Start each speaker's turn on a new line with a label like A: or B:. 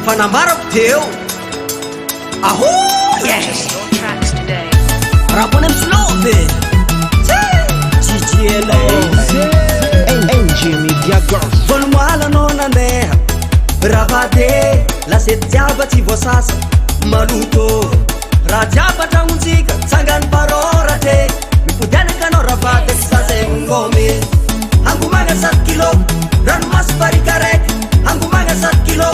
A: fanambarako teo aho
B: Purchase your tracks today.
A: Ra Bonems nouveauté GGLA Volmoalanao nandeha ravade lasety jiaba tsy voasasa maloto raha jiaba tragnontsika tsangany parorate mipodianakanao ravade ZAH ZEGNY NGOMA angomagna 7 kilo ranomasy barika raiky angomagna 7 kilo